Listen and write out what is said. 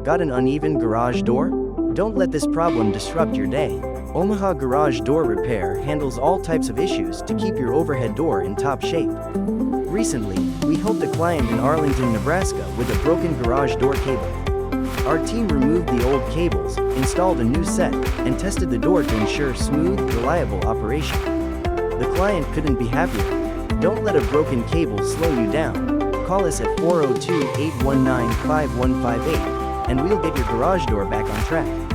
Got an uneven garage door? Don't let this problem disrupt your day. Omaha Garage Door Repair handles all types of issues to keep your overhead door in top shape. Recently, we helped a client in Arlington, Nebraska with a broken garage door cable. Our team removed the old cables, installed a new set, and tested the door to ensure smooth, reliable operation. The client couldn't be happier. Don't let a broken cable slow you down. Call us at 402-819-5158, and we'll get your garage door back on track.